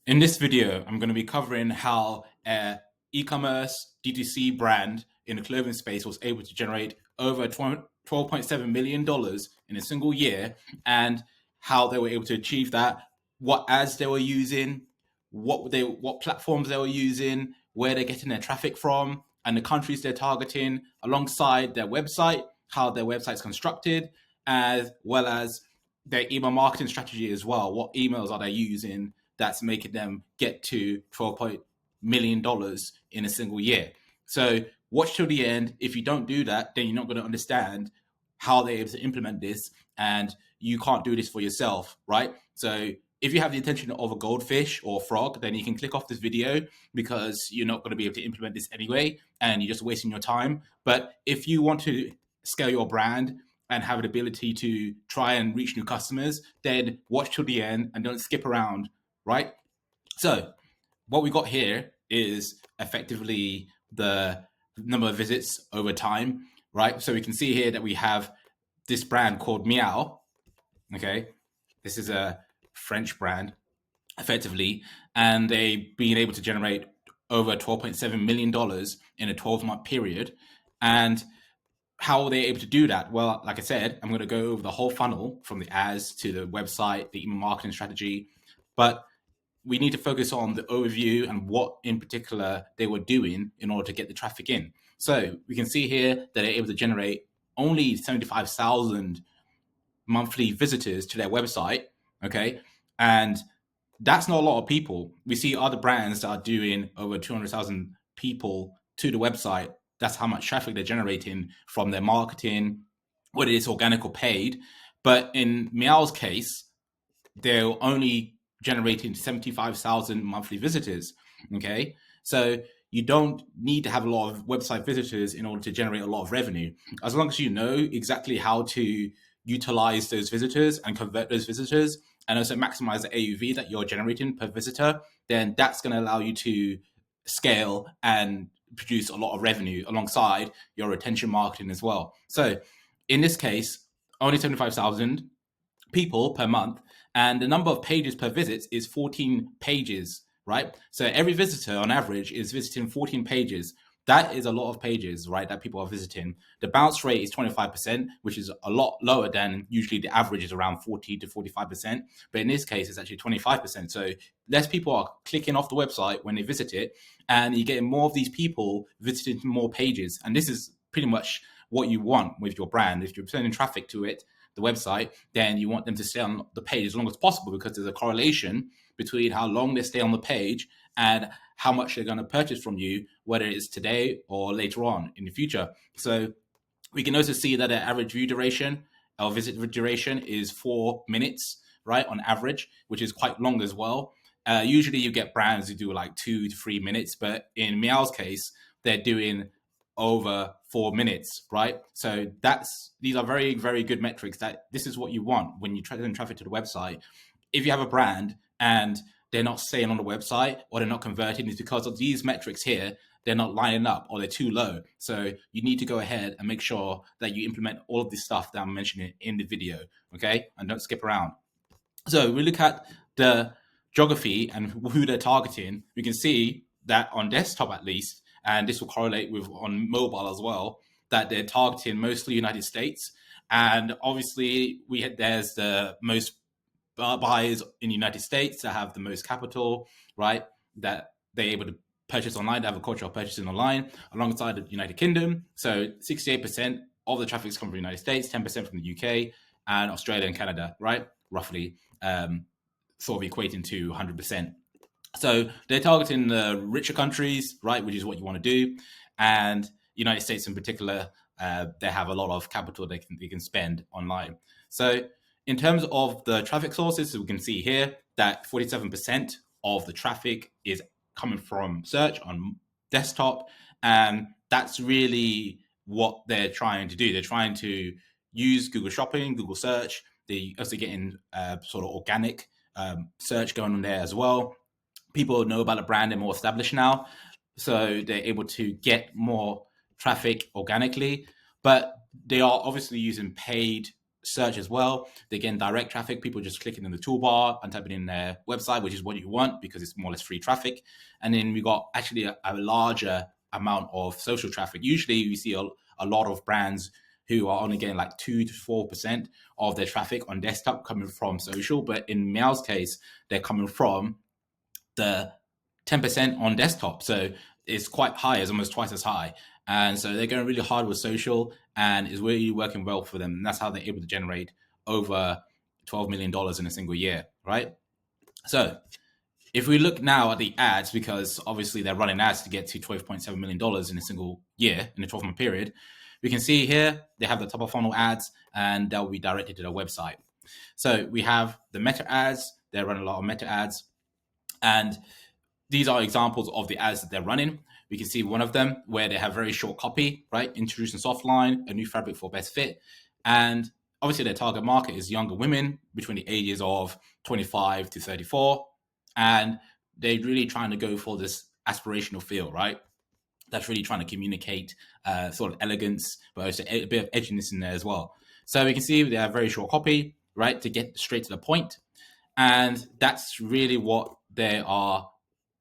In this video, I'm going to be covering how an e-commerce D2C brand in the clothing space was able to generate over $12.7 million in a single year, and how they were able to achieve that, what ads they were using, what platforms they were using, where they're getting their traffic from, and the countries they're targeting, alongside their website, how their website's constructed, as well as their email marketing strategy as well. What emails are they using that's making them get to $12 million in a single year? So watch till the end. If you don't do that, then you're not going to understand how they're able to implement this, and you can't do this for yourself, right? So if you have the intention of a goldfish or frog, then you can click off this video, because you're not going to be able to implement this anyway, and you're just wasting your time. But if you want to scale your brand and have an ability to try and reach new customers, then watch till the end and don't skip around, right? So what we got here is effectively the number of visits over time, right? So we can see here that we have this brand called Meow. Okay, this is a French brand, effectively, and they've been able to generate over $12.7 million in a 12-month period. And how are they able to do that? Well, like I said, I'm going to go over the whole funnel from the ads to the website, the email marketing strategy, but we need to focus on the overview and what in particular they were doing in order to get the traffic in. So we can see here that they're able to generate only 75,000 monthly visitors to their website. Okay, and that's not a lot of people. We see other brands that are doing over 200,000 people to the website. That's how much traffic they're generating from their marketing, whether it's organic or paid. But in Meow's case, they're only generating 75,000 monthly visitors. Okay, so you don't need to have a lot of website visitors in order to generate a lot of revenue. As long as you know exactly how to utilize those visitors and convert those visitors, and also maximize the AUV that you're generating per visitor, then that's going to allow you to scale and produce a lot of revenue alongside your retention marketing as well. So in this case, only 75,000 people per month, and the number of pages per visit is 14 pages, right? So every visitor on average is visiting 14 pages. That is a lot of pages, right, that people are visiting. The bounce rate is 25%, which is a lot lower than usually the average is around 40 to 45%. But in this case, it's actually 25%. So less people are clicking off the website when they visit it, and you're getting more of these people visiting more pages. And this is pretty much what you want with your brand. If you're sending traffic to it, the website, then you want them to stay on the page as long as possible, because there's a correlation between how long they stay on the page and how much they're going to purchase from you, whether it's today or later on in the future. So we can also see that the average view duration or visit duration is 4 minutes, right, on average, which is quite long as well. Usually you get brands who do like 2 to 3 minutes, but in Meow's case, they're doing over 4 minutes, right? So these are very, very good metrics. That this is what you want when you try to send traffic to the website. If you have a brand and they're not staying on the website or they're not converting, it's because of these metrics here. They're not lining up or they're too low. So you need to go ahead and make sure that you implement all of this stuff that I'm mentioning in the video, okay? And don't skip around. So we look at the geography and who they're targeting. We can see that on desktop at least, and this will correlate with on mobile as well, that they're targeting mostly United States. And obviously there's the most buyers in the United States that have the most capital, right? That they're able to purchase online, they have a culture of purchasing online alongside the United Kingdom. So 68% of the traffic is coming from the United States, 10% from the UK and Australia and Canada, right? Roughly, sort of equating to 100%. So they're targeting the richer countries, right, which is what you want to do. And United States in particular, they have a lot of capital they can spend online. So in terms of the traffic sources, we can see here that 47% of the traffic is coming from search on desktop. And that's really what they're trying to do. They're trying to use Google Shopping, Google Search. They're also getting sort of organic search going on there as well. People know about the brand, they're more established now, so they're able to get more traffic organically. But they are obviously using paid search as well. They get direct traffic, people just clicking in the toolbar and typing in their website, which is what you want because it's more or less free traffic. And then we got actually a larger amount of social traffic. Usually you see a lot of brands who are only getting like 2 to 4% of their traffic on desktop coming from social. But in Meow's case, they're coming from the 10% on desktop. So it's quite high, it's almost twice as high. And so they're going really hard with social and it's really working well for them. And that's how they're able to generate over $12 million in a single year, right? So if we look now at the ads, because obviously they're running ads to get to $12.7 million in a single year, in a 12-month period, we can see here they have the top of funnel ads and they'll be directed to their website. So we have the meta ads, they're running a lot of meta ads. And these are examples of the ads that they're running. We can see one of them where they have very short copy, right? Introducing Softline, a new fabric for best fit. And obviously their target market is younger women between the ages of 25 to 34. And they're really trying to go for this aspirational feel, right? That's really trying to communicate sort of elegance, but also a bit of edginess in there as well. So we can see they have very short copy, right? To get straight to the point. And that's really what they are.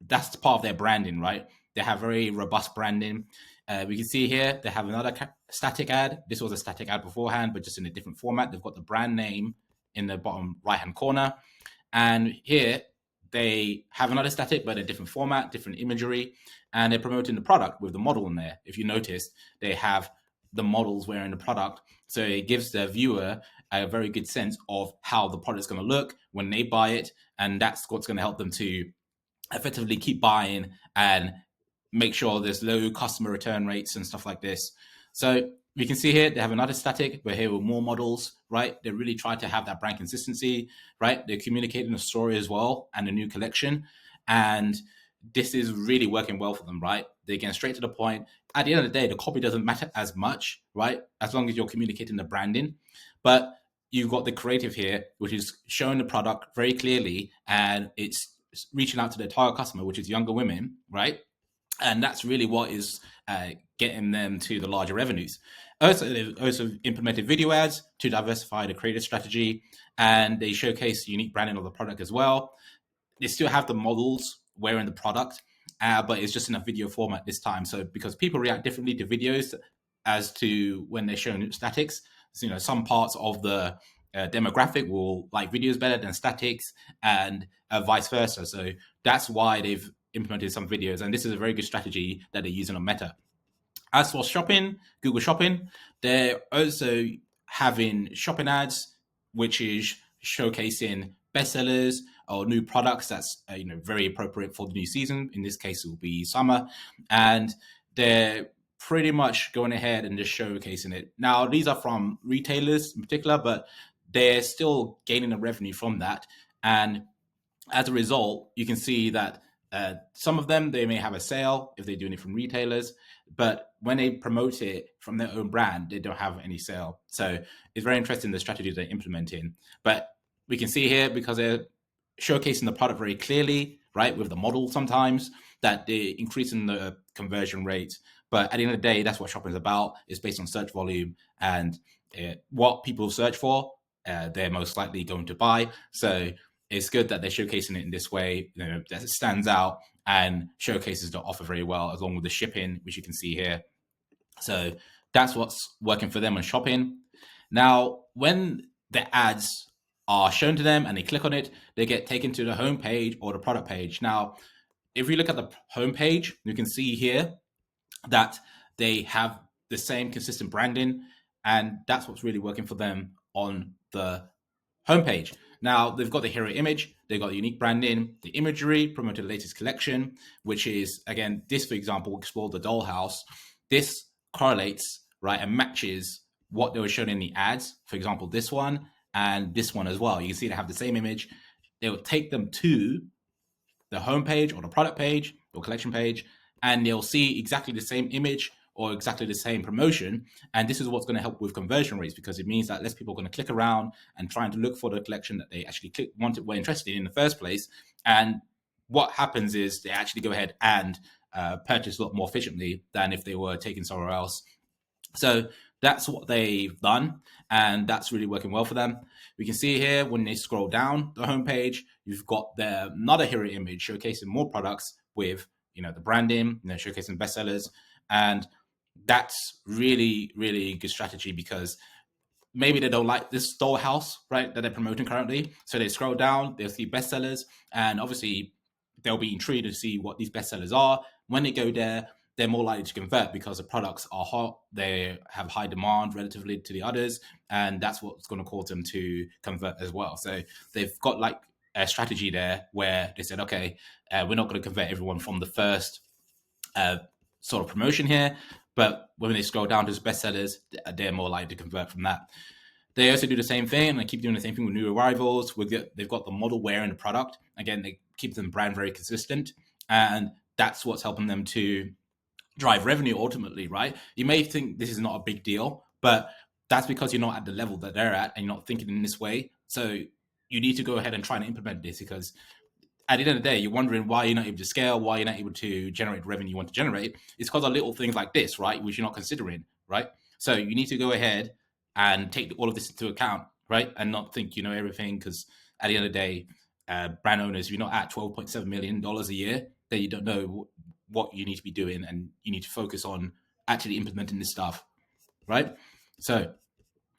That's part of their branding, right? They have very robust branding. We can see here they have another static ad. This was a static ad beforehand, but just in a different format. They've got the brand name in the bottom right-hand corner. And here they have another static, but a different format, different imagery. And they're promoting the product with the model in there. If you notice, they have the models wearing the product. So it gives the viewer a very good sense of how the product is going to look when they buy it. And that's what's going to help them to effectively keep buying and make sure there's low customer return rates and stuff like this. So we can see here they have another static, but here with more models, right? They really try to have that brand consistency, right? They're communicating a story as well and a new collection. And this is really working well for them, right? They're getting straight to the point. At the end of the day, the copy doesn't matter as much, right? As long as you're communicating the branding. But you've got the creative here, which is showing the product very clearly, and it's reaching out to their target customer, which is younger women, right? And that's really what is getting them to the larger revenues. Also, they've also implemented video ads to diversify the creative strategy, and they showcase unique branding of the product as well. They still have the models wearing the product, but it's just in a video format this time. So because people react differently to videos as to when they're showing statics, so, some parts of the demographic will like videos better than statics, and vice versa. So that's why they've implemented some videos, and this is a very good strategy that they're using on Meta. As for shopping, Google Shopping, they're also having shopping ads, which is showcasing bestsellers or new products that's very appropriate for the new season. In this case, it will be summer, and they're pretty much going ahead and just showcasing it. Now, these are from retailers in particular, but they're still gaining a revenue from that. And as a result, you can see that some of them, they may have a sale if they're doing it from retailers, but when they promote it from their own brand, they don't have any sale. So it's very interesting the strategies they're implementing. But we can see here, because they're showcasing the product very clearly, right, with the model sometimes, that they're increasing the conversion rate. But at the end of the day, that's what shopping is about. It's based on search volume, and what people search for, they're most likely going to buy. So it's good that they're showcasing it in this way, that it stands out and showcases the offer very well, along with the shipping, which you can see here. So that's what's working for them on shopping. Now, when the ads are shown to them and they click on it, they get taken to the home page or the product page. Now, if we look at the home page, you can see here that they have the same consistent branding, and that's what's really working for them on the homepage. Now, they've got the hero image, they've got the unique branding, the imagery, promoted the latest collection, which is, again, this, for example, Explore the Dollhouse. This correlates, right, and matches what they were shown in the ads. For example, this one and this one as well. You can see they have the same image. It will take them to the homepage or the product page or collection page, and they'll see exactly the same image or exactly the same promotion. And this is what's going to help with conversion rates, because it means that less people are going to click around and trying to look for the collection that they actually were interested in the first place. And what happens is they actually go ahead and purchase a lot more efficiently than if they were taken somewhere else. So that's what they've done. and that's really working well for them. We can see here when they scroll down the homepage, you've got another hero image showcasing more products with the branding, showcasing bestsellers, and that's really, really good strategy because maybe they don't like this storehouse, right, that they're promoting currently. So they scroll down, they'll see bestsellers, and obviously they'll be intrigued to see what these bestsellers are. When they go there, they're more likely to convert because the products are hot, they have high demand relatively to the others, and that's what's going to cause them to convert as well. So they've got like a strategy there where they said, okay, we're not going to convert everyone from the first sort of promotion here, but when they scroll down to bestsellers, they're more likely to convert from that. They also do the same thing, and they keep doing the same thing with new arrivals. They've got the model wearing the product. Again, they keep the brand very consistent, and that's what's helping them to drive revenue ultimately, right? You may think this is not a big deal, but that's because you're not at the level that they're at and you're not thinking in this way. So you need to go ahead and try and implement this, because at the end of the day, you're wondering why you're not able to scale, why you're not able to generate the revenue you want to generate. It's because of little things like this, right, which you're not considering, right? So you need to go ahead and take all of this into account, right, and not think you know everything, because at the end of the day, brand owners, if you're not at $12.7 million a year, then you don't know what you need to be doing, and you need to focus on actually implementing this stuff, right? So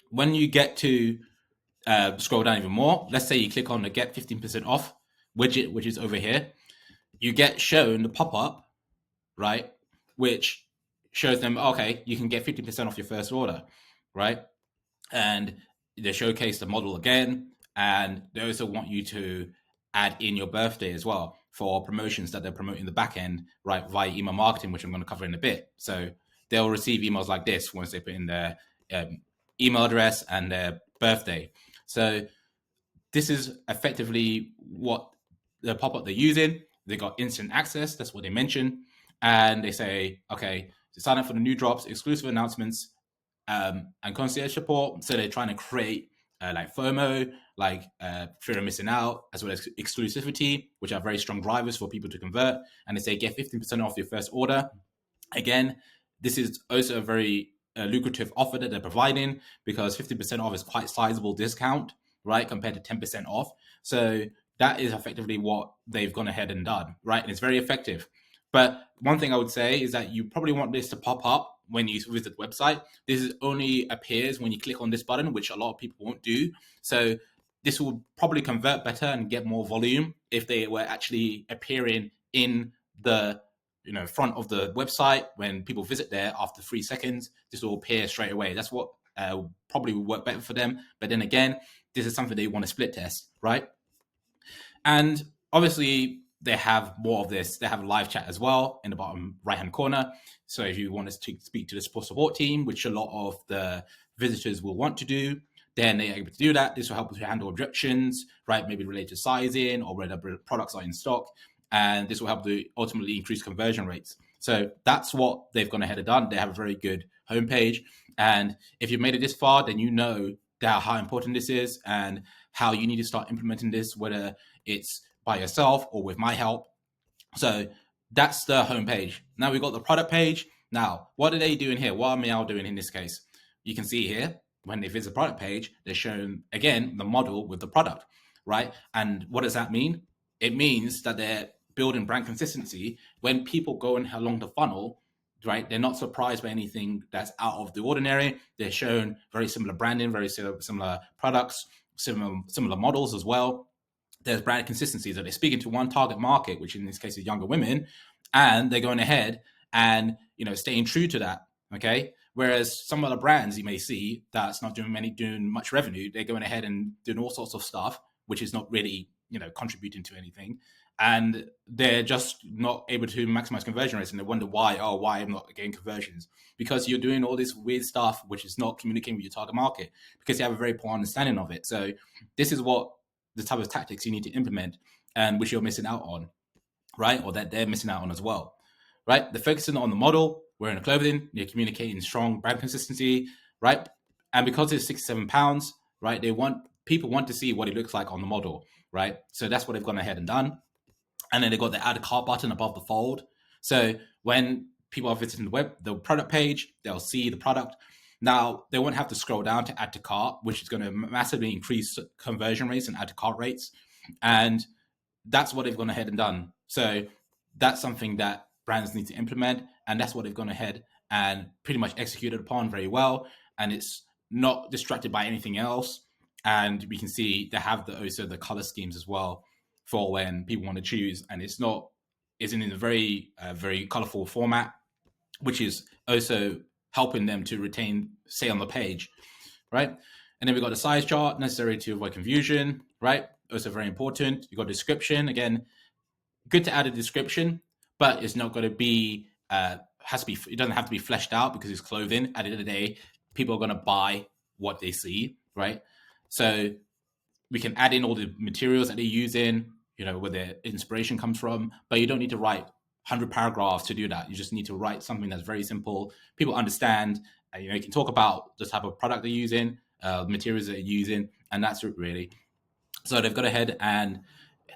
when you get to scroll down even more, let's say you click on the get 15% off widget, which is over here, you get shown the pop-up, right, which shows them, okay, you can get 50% off your first order, right? And they showcase the model again, and they also want you to add in your birthday as well for promotions that they're promoting the back end, right, via email marketing, which I'm going to cover in a bit. So they'll receive emails like this once they put in their email address and their birthday. So this is effectively what the pop-up they're using. They got instant access, that's what they mention, and they say, okay, to sign up for the new drops, exclusive announcements, and concierge support. So they're trying to create like FOMO, like fear of missing out, as well as exclusivity, which are very strong drivers for people to convert. And they say get 15% off your first order. Again, this is also a very lucrative offer that they're providing, because 50% off is quite sizable discount, right, compared to 10% off. So that is effectively what they've gone ahead and done, right? And it's very effective. But one thing I would say is that you probably want this to pop up when you visit the website. This only appears when you click on this button, which a lot of people won't do. So this will probably convert better and get more volume if they were actually appearing in the front of the website. When people visit there after 3 seconds, this will appear straight away. That's what probably will work better for them. But then again, this is something they want to split test, right? And obviously they have more of this. They have a live chat as well in the bottom right-hand corner. So if you want us to speak to the support team, which a lot of the visitors will want to do, then they're able to do that. This will help us to handle objections, right? Maybe related to sizing or whether products are in stock. And this will help to ultimately increase conversion rates. So that's what they've gone ahead and done. They have a very good homepage. And if you've made it this far, then you know how important this is and how you need to start implementing this, whether it's by yourself or with my help. So that's the homepage. Now we've got the product page. Now, what are they doing here? What are Meow doing in this case? You can see here, when they visit the product page, they're shown, again, the model with the product, right? And what does that mean? It means that they're building brand consistency. When people go along the funnel, right, they're not surprised by anything that's out of the ordinary. They're shown very similar branding, very similar products, similar models as well. There's brand consistency. So they're speaking to one target market, which in this case is younger women, and they're going ahead and staying true to that. Okay. Whereas some other brands you may see that's not doing much revenue, they're going ahead and doing all sorts of stuff, which is not really contributing to anything, and they're just not able to maximize conversion rates, and they wonder why I'm not getting conversions, because you're doing all this weird stuff which is not communicating with your target market, because you have a very poor understanding of it. So this is what the type of tactics you need to implement, and which you're missing out on, right? Or that they're missing out on as well, right? They're focusing on the model, wearing the clothing, they're communicating strong brand consistency, right? And because it's £67, right, people want to see what it looks like on the model, right? So that's what they've gone ahead and done. And then they've got the add a cart button above the fold. So when people are visiting the product page, they'll see the product. Now, they won't have to scroll down to add to cart, which is going to massively increase conversion rates and add to cart rates. And that's what they've gone ahead and done. So that's something that brands need to implement. And that's what they've gone ahead and pretty much executed upon very well. And it's not distracted by anything else. And we can see they have also the color schemes as well for when people want to choose. And it's in a very, very colorful format, which is also helping them to retain, say, on the page, right? And then we've got the size chart, necessary to avoid confusion, right? Also very important. You've got description. Again, good to add a description, but it's not going to be, it doesn't have to be fleshed out because it's clothing. At the end of the day, people are going to buy what they see, right? So we can add in all the materials that they're using, where their inspiration comes from, but you don't need to write 100 paragraphs to do that. You just need to write something that's very simple. People understand, you can talk about the type of product they're using, materials they're using, and that's it really. So they've got ahead and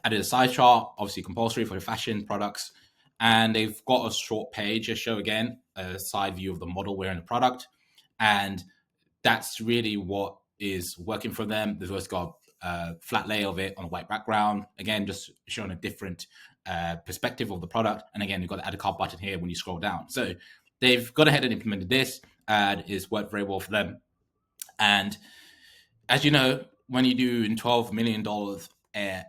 added a size chart, obviously compulsory for fashion products. And they've got a short page, just show again a side view of the model wearing the product. And that's really what is working for them. They've also got a flat lay of it on a white background. Again, just showing a different perspective of the product. And again, you've got the add a cart button here when you scroll down. So they've gone ahead and implemented this, and it's worked very well for them. And as you know, when you do in $12 million a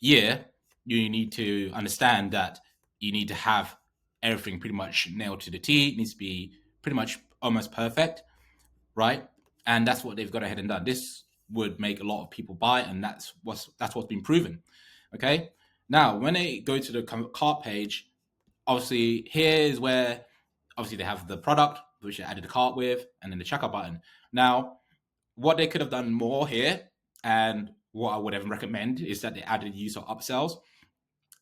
year, you need to understand that you need to have everything pretty much nailed to the T. It needs to be pretty much almost perfect, right? And that's what they've got ahead and done. This would make a lot of people buy, and that's what's been proven. Okay. Now, when they go to the cart page, obviously here is where obviously they have the product which they added the cart with, and then the checkout button. Now, what they could have done more here, and what I would even recommend, is that they added use of upsells,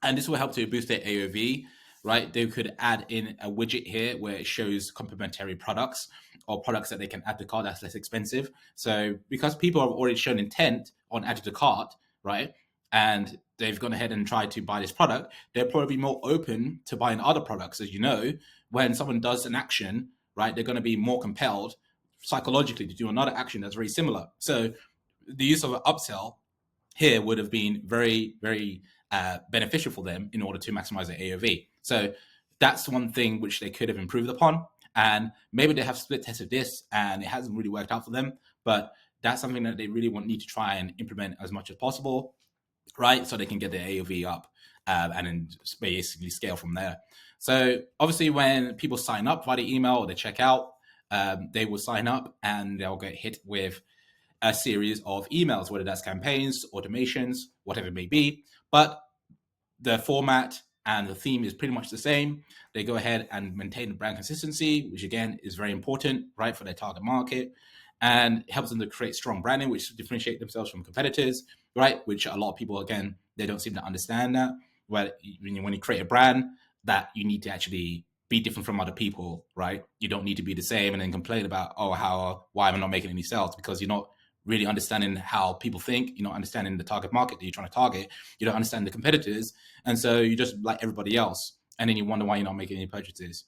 and this will help to boost their AOV. Right, they could add in a widget here where it shows complementary products or products that they can add to cart that's less expensive. So because people have already shown intent on adding to cart, right, and they've gone ahead and tried to buy this product, they'll probably be more open to buying other products. As you know, when someone does an action, right, they're going to be more compelled psychologically to do another action that's very similar. So the use of an upsell here would have been very, very beneficial for them in order to maximize their AOV. So that's one thing which they could have improved upon. And maybe they have split tested this and it hasn't really worked out for them, but that's something that they really need to try and implement as much as possible, right? So they can get their AOV up and then basically scale from there. So obviously when people sign up via the email or they check out, they will sign up and they'll get hit with a series of emails, whether that's campaigns, automations, whatever it may be. But the format and the theme is pretty much the same. They go ahead and maintain the brand consistency, which again is very important, right, for their target market, and helps them to create strong branding, which differentiate themselves from competitors, right? Which a lot of people, again, they don't seem to understand that. When you create a brand, that you need to actually be different from other people, right? You don't need to be the same and then complain about, why am I not making any sales? Because you're not really understanding how people think, you're not understanding the target market that you're trying to target, you don't understand the competitors, and so you just like everybody else, and then you wonder why you're not making any purchases,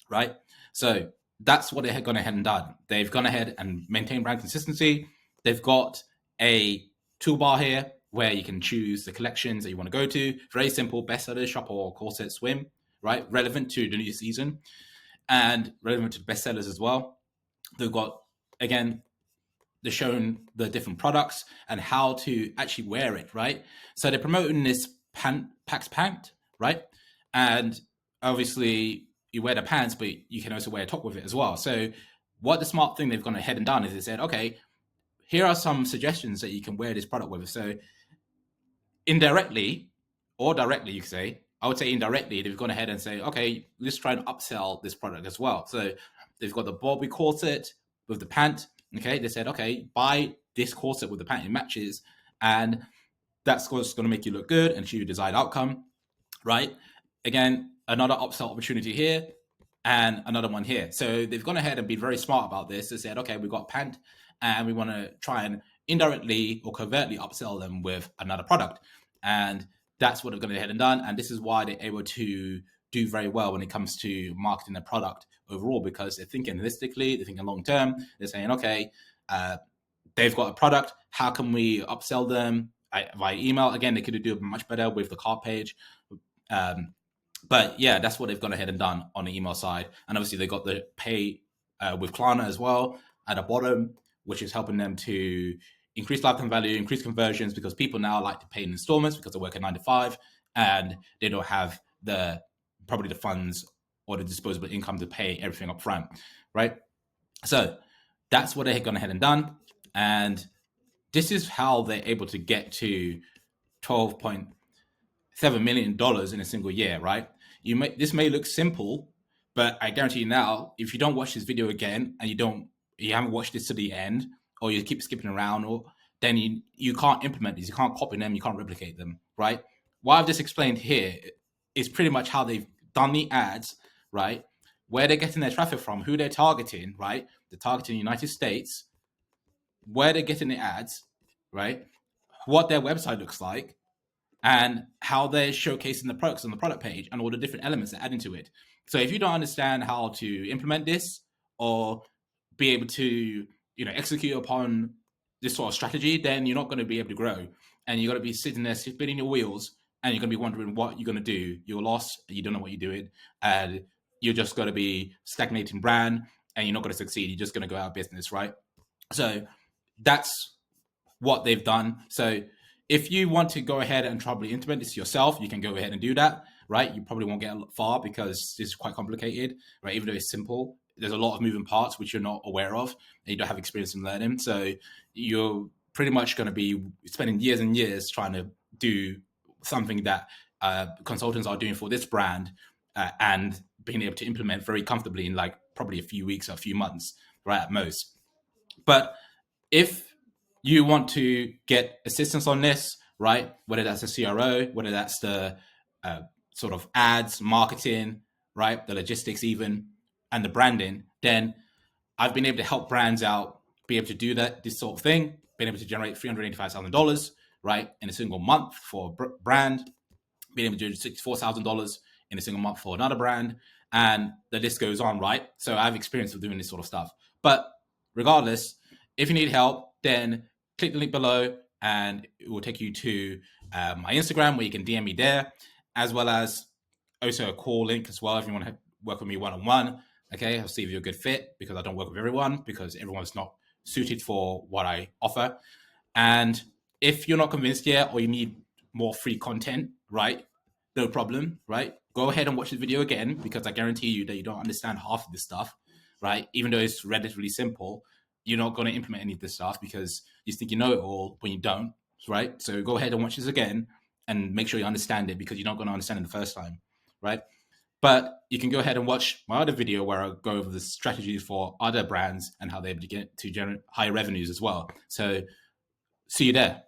right? So that's what they've gone ahead and done. They've gone ahead and maintained brand consistency. They've got a toolbar here where you can choose the collections that you want to go to. Very simple, bestseller shop or corset swim, right? Relevant to the new season and relevant to bestsellers as well. They've got, again, they're showing the different products and how to actually wear it, right? So they're promoting this Pax pant, right? And obviously you wear the pants, but you can also wear a top with it as well. So what the smart thing they've gone ahead and done is they said, okay, here are some suggestions that you can wear this product with. So indirectly or directly, you could say, I would say indirectly, they've gone ahead and say, okay, let's try and upsell this product as well. So they've got the Bobby corset with the pant. Okay, they said, okay, buy this corset with the pant it matches, and that's going to make you look good and achieve your desired outcome, right? Again, another upsell opportunity here and another one here. So they've gone ahead and been very smart about this. They said, okay, we've got pant and we want to try and indirectly or covertly upsell them with another product. And that's what they've gone ahead and done. And this is why they're able to do very well when it comes to marketing their product overall, because they're thinking holistically, they're thinking long term. They're saying, okay, they've got a product. How can we upsell them via email? Again, they could do much better with the cart page. But yeah, that's what they've gone ahead and done on the email side. And obviously they got the pay with Klarna as well at the bottom, which is helping them to increase lifetime value, increase conversions, because people now like to pay in installments because they work at 9 to 5 and they don't have probably the funds or the disposable income to pay everything up front, right? So that's what they've gone ahead and done. And this is how they're able to get to $12.7 million in a single year, right? This may look simple, but I guarantee you now, if you don't watch this video again and you haven't watched this to the end, or you keep skipping around, or then you can't implement these, you can't copy them, you can't replicate them, right? What I've just explained here is pretty much how they've done the ads, right? Where they're getting their traffic from, who they're targeting, right? They're targeting the United States, where they're getting the ads, right? What their website looks like, and how they're showcasing the products on the product page and all the different elements that add into it. So if you don't understand how to implement this or be able to, execute upon this sort of strategy, then you're not going to be able to grow. And you're going to be sitting there spinning your wheels, and you're going to be wondering what you're going to do. You're lost, you don't know what you're doing, and you're just going to be stagnating brand, and you're not going to succeed. You're just going to go out of business, right? So that's what they've done. So if you want to go ahead and probably implement this yourself, you can go ahead and do that, right? You probably won't get far because this is quite complicated, right? Even though it's simple, there's a lot of moving parts which you're not aware of, and you don't have experience in learning. So you're pretty much going to be spending years and years trying to do something that consultants are doing for this brand and being able to implement very comfortably in like probably a few weeks or a few months, right, at most. But if you want to get assistance on this, right, whether that's a CRO, whether that's the sort of ads, marketing, right, the logistics even, and the branding, then I've been able to help brands out, be able to do this sort of thing, being able to generate $385,000, right, in a single month for a brand, being able to do $64,000 in a single month for another brand, and the list goes on, right? So I have experience with doing this sort of stuff. But regardless, if you need help, then click the link below and it will take you to my Instagram where you can DM me there, as well as also a call link as well if you want to work with me one-on-one. Okay, I'll see if you're a good fit, because I don't work with everyone, because everyone's not suited for what I offer. And if you're not convinced yet, or you need more free content, right, no problem, right? Go ahead and watch this video again, because I guarantee you that you don't understand half of this stuff, right? Even though it's relatively simple, you're not going to implement any of this stuff because you think you know it all when you don't, right? So go ahead and watch this again and make sure you understand it, because you're not going to understand it the first time, right? But you can go ahead and watch my other video where I go over the strategies for other brands and how they're able to get to generate higher revenues as well. So see you there.